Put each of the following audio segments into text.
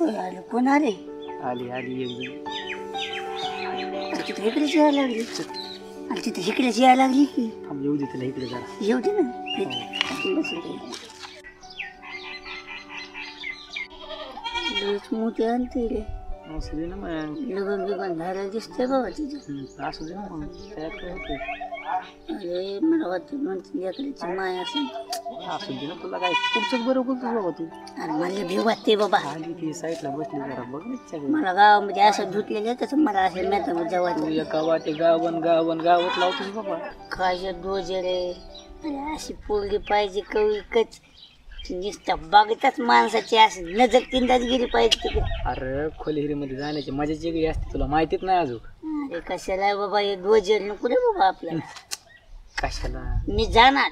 आलं कोण आले आली आली एक जण तिथे इकडेच यायला लागली आणि तिथे इकडेच यायला लागली की थांब येऊ दे तिला इकडे जरा येऊ दे ना मोठी आणते रे असू दे ना मग लगन बिगन झालं दिसते बाबा तिथे असू दे ना मग त्यात काय होते अरे मला वाटतं म्हणते लेकराची माय असेल असू दे ना तुला काय पुढचंच बरं बोलतोस बाबा तू अरे मला भेव वाटते बाबा आली ती साईडला बसली जरा बघ ना सगळं मला गावामध्ये असं धुतलेलं तसं मला असं मेहता जेवायचं एका वाटे गावात लावतोस बाबा काय डोजे रे अरे अशी पोरगी पाहिजे कवी कच नुसता बागेतच माणसाची अशी नजर तीनदाच गेली पाहिजे तिकडे अरे खोलहिरीमध्ये जाण्याची मजाची वेगळी असते तुला माहितीच नाही अजून अरे कशाला बाबा हे डोजे नको रे बाबा आपल्याला कशाला मी जाणार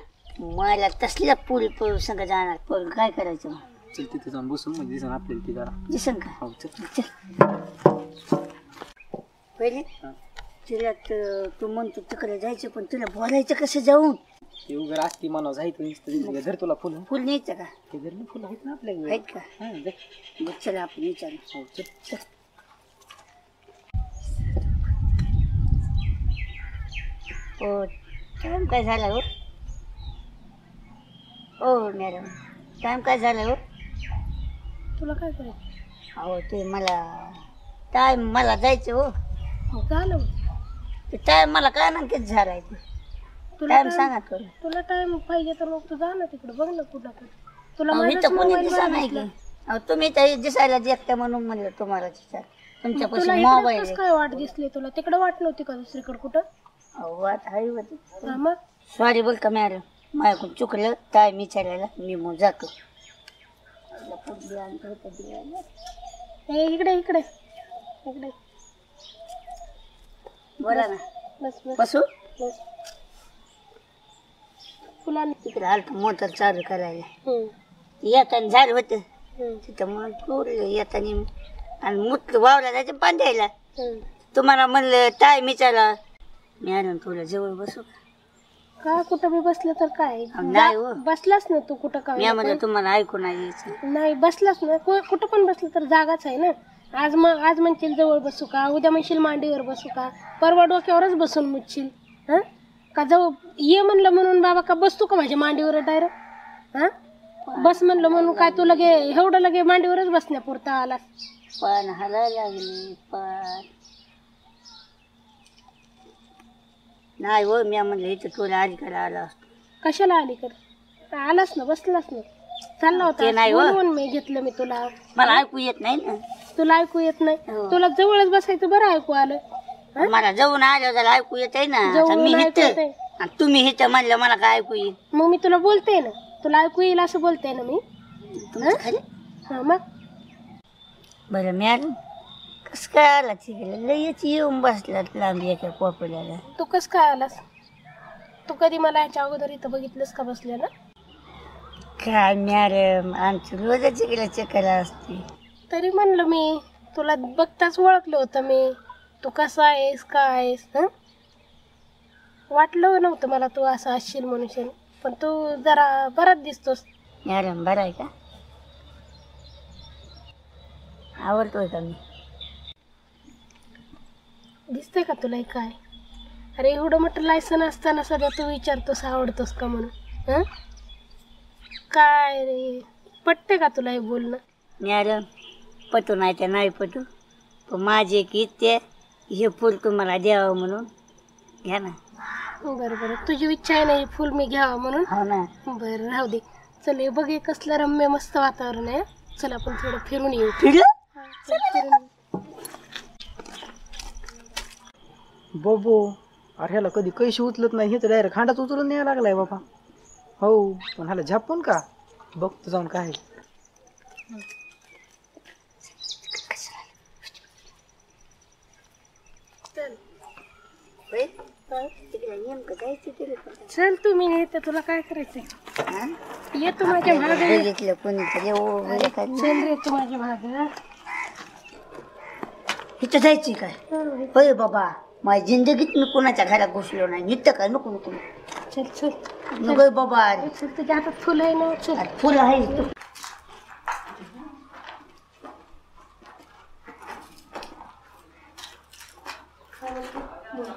मला तसल्या पुरी पळू संग जाणार पण काय करायचं मग चल तिथे जाऊन बसून म्हणजे दिसन आपल्याला ती जरा दिसन का हो चल चल पहिले तिला तू म्हणतो तिकडे जायचं पण तुला बोलायचं कसं जाऊन ते उगर असती मानव जायचं धर तुला फुल फुल न्यायचं का ते धर ना फुलं आहेत ना आपल्याकडे आहेत का मग चला आपण विचारू हो चल चल हो टाइम काय झाला हो हो मॅडम टाइम काय झाला हो तुला काय करायचं अहो ते टाइम मला जायचं हो झालं ते टाइम मला काय ना किती झाला आहे तुला टाइम सांगा थोडं तुला टाइम पाहिजे तर मग तू जा ना तिकडे बघ ना कुठं तुला अहो, इथं कोणी दिसा नाही की अहो, तुम्ही तर दिसायला देखता म्हणून म्हणलं तुम्हाला तुमच्यापाशी मोबाईल आहे. काय वाट दिसली तुला तिकडे वाट नव्हती का दुसरीकडे कुठं अहो वाट आहे होती मग सॉरी बोल का मॅडम माझ्याकडून चुकलं टाइम विचारायला मी मग जातो इकडे इकडे इकडे बोला ना बस बस बसू बस तुला तिकडे आलतो मोटर चालू करायला येताना झालं होतं तिथं म्हणून पुरलं येताना आणि मुत वावला जायचं पाणी द्यायला तुम्हाला म्हणलं टाइम विचारा मॅडम तुला जवळ बसू काय कुठं बी बसलं तर काय नाही हो बसलास ना तू कुठं मी काय म्हणलं तुम्हाला ऐकू नाही यायचं नाही बसलास ना कुठं पण बसलं तर जागाच आहे ना आज म्हणशील जवळ बसू का उद्या म्हणशील मांडीवर बसू का परवा डोक्यावरच बसून मुच्छील हां का जवळ ये म्हणलं म्हणून बाबा का बसतो का माझ्या मांडीवर डायरेक्ट हां बस म्हणलं म्हणून काय तू लगे एवढं लगे मांडीवरच बसण्यापुरता आला पण हलायला लागली पण नाही हो मी म्हणलं इथं तुला अलीकडे आला असतो कशाला आली कर आलास ना बसलास ना चालला ते होता नाही हो. म्हणून मी घेतलं मी तुला मला ऐकू येत नाही ना तुला ऐकू येत नाही हो. तुला जवळच बसायचं बरं ऐकू आलं मला जाऊन आलं जरा ऐकू येत आहे ना आता जवळून मी ऐकू इथं येतंय. आणि तुम्ही इथं म्हणलं मला काय ऐकू येईल मग मी तुला बोलते ना तुला ऐकू येईल असं बोलते ना मी तुमचं खाली हा मग बरं मॅडम कसं काय आला तिकडे लयच येऊन बसला लांब एका कोपऱ्याला तू कस काय आलास तू कधी मला याच्या अगोदर इथं बघितलंस का बसलेलं काय मॅडम आमची रोजच इकडे चक्कर असते तरी म्हणलं मी तुला बघताच ओळखलं होतं मी तू कसा आहेस काय आहेस हं वाटलं नव्हतं मला तू असं असशील मनुष्य पण तू जरा बराच दिसतोस मॅडम बरं आहे का आवडतोय का मी दिसतंय का तुला हे काय अरे एवढं मोठं लायसन असताना सध्या तू विचारतोस आवडतोस का म्हणून हं काय रे पटते का तुला हे बोलणं मॅडम पटू नाही तर नाही पटू पण माझी एक इच्छा आहे हे फूल तुम्हाला द्यावं म्हणून घ्या ना बरं बरं तुझी इच्छा आहे ना हे फुल मी घ्यावं म्हणून हो ना बरं राहू दे चल हे बघ हे कसलं रम्य मस्त वातावरण आहे चल आपण थोडं फिरून येऊ फिरलं हा, चल फिरून येऊ. बाबो अरे ह्याला कधी कैशी उचलत नाही हे तर डायरेक्ट खांडाच उचलून न्यायला लागलाय बाबा हो पण ह्याला झापून का बघतो जाऊन काय चल होय? तिकडे नेमकं जायचं तरी पण. चल तू मी येते तुला काय करायचंय हा? ये तू माझ्या मागे बघितलं कोणीतरी एवढं काय चल रे तू माझ्या मागे इथं जायची काय होय बाबा माझ्या जिंदगीत मी कोणाच्या घरात घुसलो नाही नित्य काय नको नको चल चल नको बाबा चल तुझ्या हातात फुलं आहे ना चल फुल आहे काय म्हणते बोल.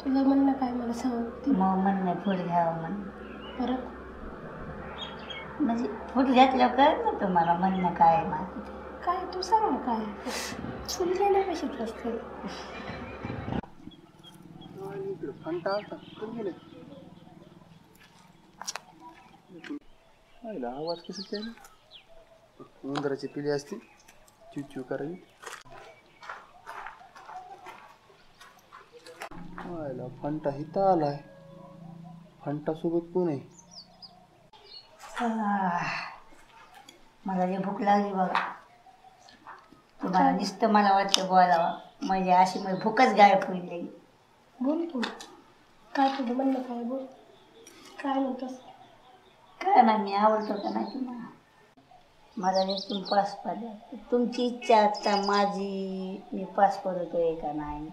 तुझं म्हणणं काय मला सांग. मग म्हणणं फूल घ्यावं म्हण. परत म्हणजे फूल घेतल्यावर कळत ना तुम्हाला म्हणणं काय आहे माझं. काय तू सांग ना काय फुल गेल्या कशात असते. आवाज कसं काय उंदराची पिली असते चिव करावी. फंटा हिता आलाय. फंटा सोबत कोण आहे. मला लई भूक लागली बघा. तुम्हाला नुसतं मला वाटतं बोलावं म्हणजे अशी माझी भूकच गायब होईल लई. बोल तू काय तुझं म्हणणं काय बोल. काय म्हणतोस. काय ना मी आवडतो का नाही तुम्हाला. मला इथून पास पाहिजे. तुमची इच्छा आता माझी मी पास करतोय का नाही.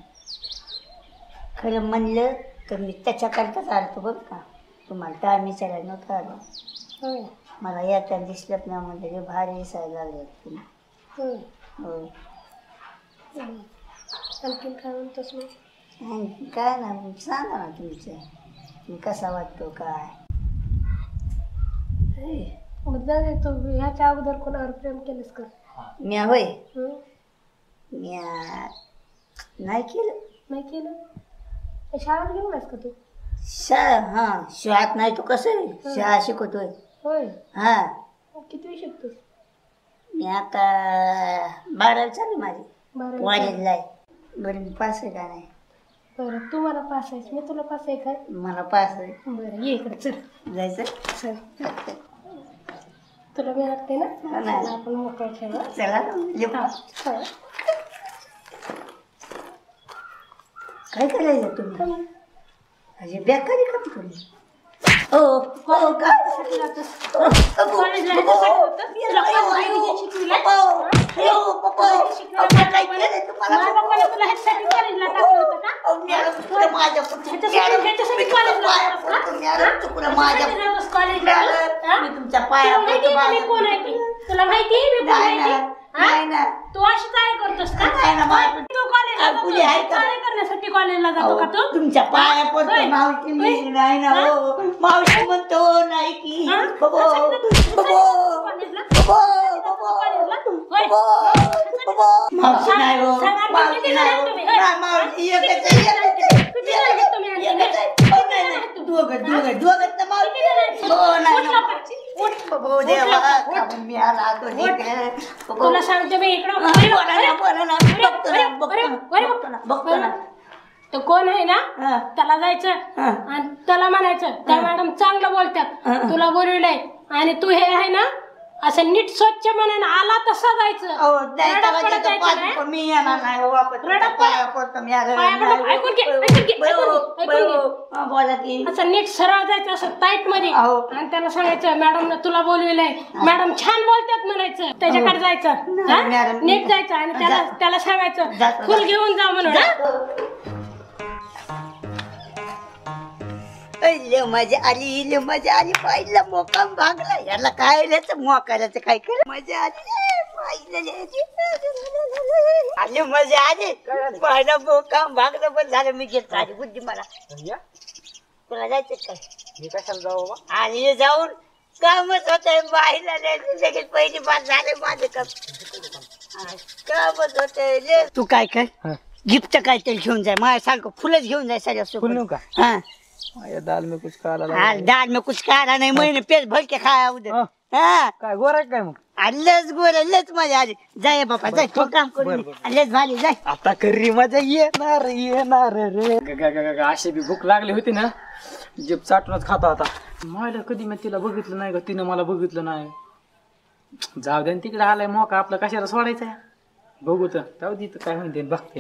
खरं म्हणलं तर मी त्याच्याकरताच आलतो बघ का. तुम्हाला टाइम विचारायला नव्हतं आलं. होय मला येत्या दिसलंच ना म्हणजे लई भारी दिसायला लागले तुम्ही. होय हो आणखीन काय म्हणतोस मग. आणि काय ना मग सांगा ना तुमचं मी कसा वाटतो काय. मग जाऊ दे तू ह्याच्या अगोदर कोणावर प्रेम केलंस का. मी होय हं? मी नाही केलं. नाही केलं. शाळेत गेलास का तू. शाळा हां शाळेत नाही तू कसं आहे शाळा शिकवतोय. होय हां किती शिकतोस. मी आता 12वी चालू माझी. 12वी. कॉलेजला आहे. बरं मी पास आहे का नाही. बरं तू मला पास आहेस मी तुला पास आहे काय. मला पास आहे. बरं ये इकडे चल जायचं चल तुला मी वाटते ना. हो ना. चला, आपण मोकळं खेळू. चला लिहू. चल. काय करायचं तुम्ही अजे बेकारी काम तुम्ही. हो हो का तुमच्या पाया तुला माहिती नाही ना तू अशी काय करतोस का. नाही ना माझ्या तू कॉलेजला पुढे आहे का? काय करण्यासाठी कॉलेजला जातो का तू. तुमच्या पाया पडतो मावशी मी नाही ना हो मावशी म्हणतो नाही की बबो बबो मावशी नाही हो मावशी नाही हो मावशी एकच दोघं ना मावशी हो नाही बबो देवा मी आला तो तुला सांगते मी इकडं बघतो ना तो कोण आहे ना त्याला जायचं आणि त्याला म्हणायचं त्या मॅडम चांगलं बोलतात तुला बोलवलंय आणि तू हे आहे ना असं नीट स्वच्छ मनाने आला तसा जायचं. मी येणार नाही बोला की असं नीट सरळ जायचं असं टाईट मध्ये आणि त्याला सांगायचं मॅडम तुला बोलविलंय मॅडम छान बोलतात म्हणायचं त्याच्याकडे जायचं नीट जायचं आणि त्याला सांगायचं फुल घेऊन जा म्हणून. मजा आली पाहिलं मोकाम भागला याला काय मोकायचं काय कर मजा आली आली मजा आली पाहिलं मोकाम भागलं पण झालं मी घेत आली बुद्धी मला. तुला जायचं काय मी कशाला जाऊ बाबा. आणि जाऊन कामच होत बाईला लगेच पहिली बात झाले माझे कामच होत. तू काय कर गिफ्ट काय तरी घेऊन जाय माझ्यासारखं फुलच घेऊन जाय सगळ्या का. हा दाल में कुछ काला दाल में कुछ काला नाही महिने पेट भर के खाया उद्या. हा काय गोरा काय मग. लस गोर लस मजा आली जाय बापा जाय तो काम करून लस भारी जाय. आता करी मजा येणार रे. अशी बी भूक लागली होती ना जीभ चाटूनच खाता आता. मला कधी मी तिला बघितलं नाही का तिनं मला बघितलं नाही. जाऊ दे तिकडे आलाय मोका आपला कशाला सोडायचा बघू तर जाऊ दे काय म्हणते बघते.